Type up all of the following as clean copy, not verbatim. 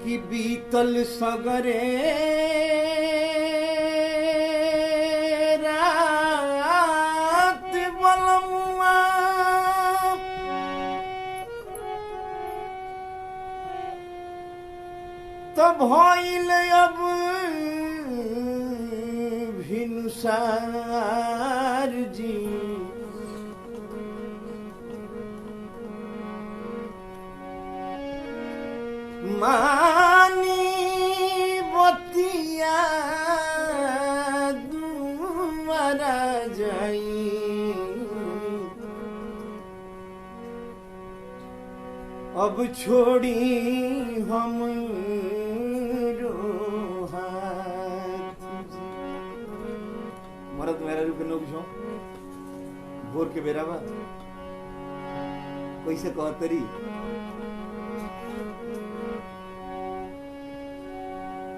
कि बीतल सगरे रात बलमुआ तो भइल अब भिनुसार जी मानी बतिया दुआरा जाई अब छोड़ी हम मरद मेरा रूप लोग जो भोर के बेरावा कैसे कहतरी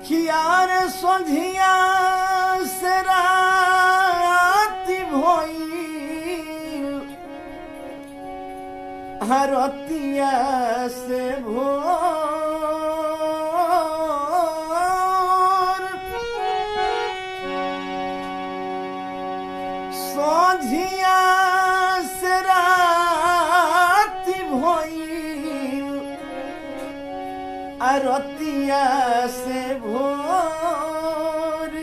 खियार संधिया से रात भोई हरतिया से भोर संधिया से रात भोई अरतिया से भोर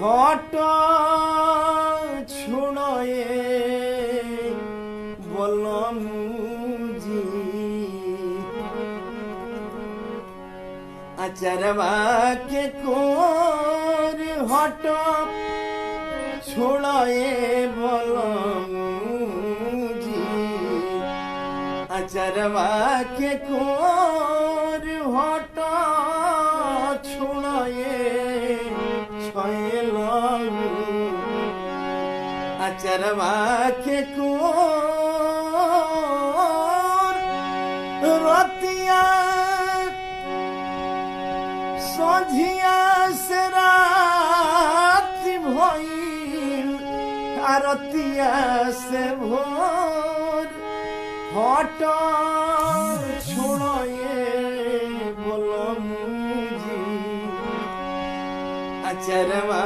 हट छुड़े बोलम जी अचरवा के कोर हट छुड़े बोलम अचरवा के कोर हट छुड़े छलू अचरवा के कोर रतिया संझिया से रात भइल रतिया से भोर हट छोड़े बोलम जी अचरवा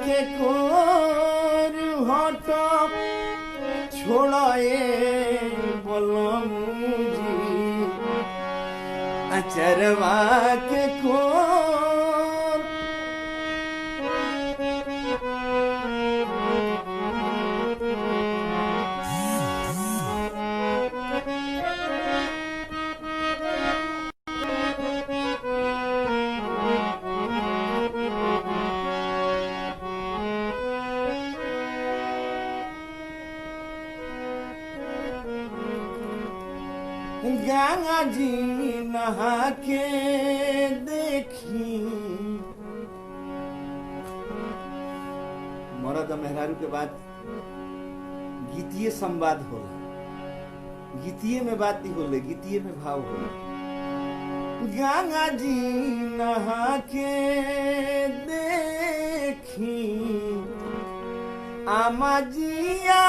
के कोर हट छोड़े बोलम जी अचरवा के कोर गंगा जी नहा के देखी मरद मेहरारू के बाद गीतीय संवाद होला गीतीय में बात नहीं होले गीतीय में भाव होला गंगा जी नहा के देखी आमा जिया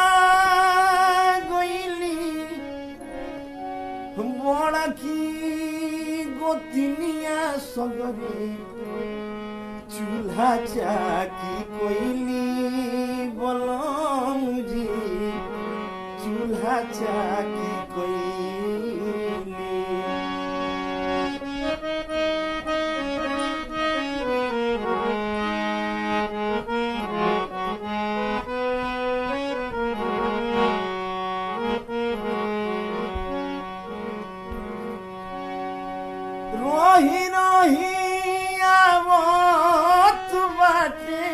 बड़ा की गोतिनिया सगरे चूल्हा चाकी कोइली बोलम जी चूल्हा चाकी कोइली रोही रोही आवत बाटे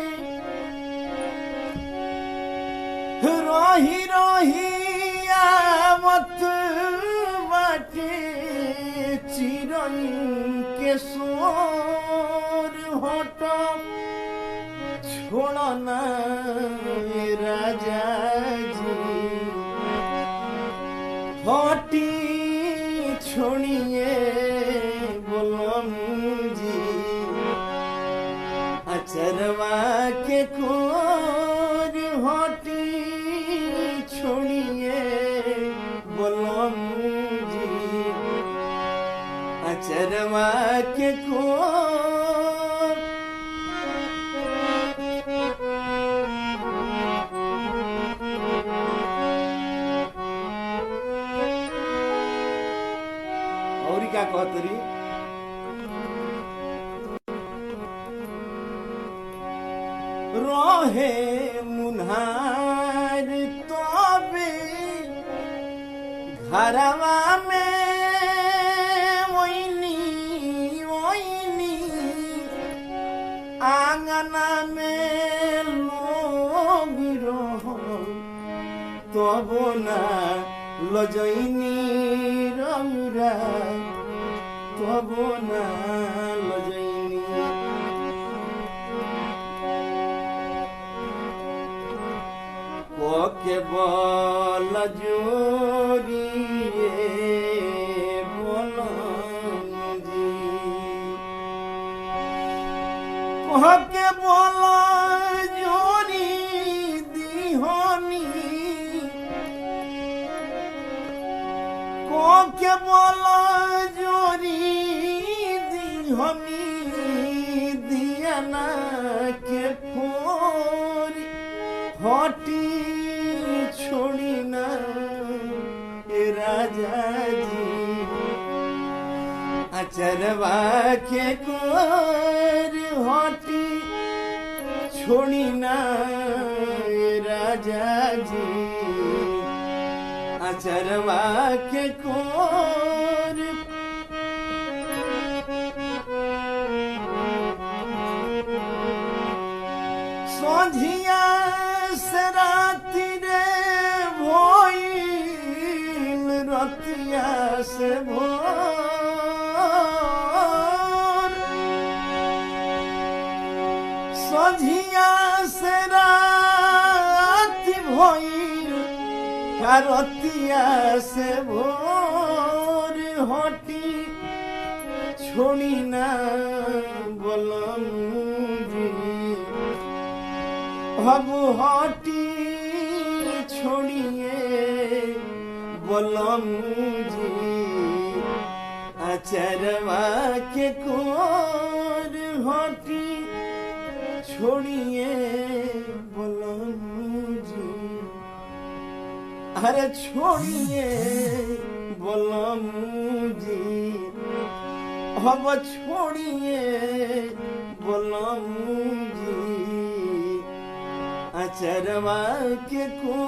रोही रोही आवत बाटे चिरई के सोर हट छोड़ना राजा जी हटी छोड़िए बोलम जी अचरवा के कोर हटी छोड़िए बोलम जी अचरवा के कोर और क्या कहतरी रोहे मुन्हार तोबे घरवा में ओइनी आंगना में लोग रहो तबो ना लजैनी रौरा तबो ना लजैनी के बोल जोरिए बोलम जी के बोल जोरी दीहनी के बोल जोरी दीहनी दियाना के फोरी हटी छोड़ी ना राजा जी अचरवा के कोर हटी छोड़ी ना राजा जी अचरवा के कोर सोझिया राती रे भोइल रतिया से भोर सोझिया से राती भोइल रतिया से भोर हटी छोड़ी ना बोलम अब हटी छोड़िए बोलम जी अचरवा के कोर हटी छोड़िए बोलम जी अरे छोड़िए बोलम जी अब छोड़िए बोलम जी अचरवा के को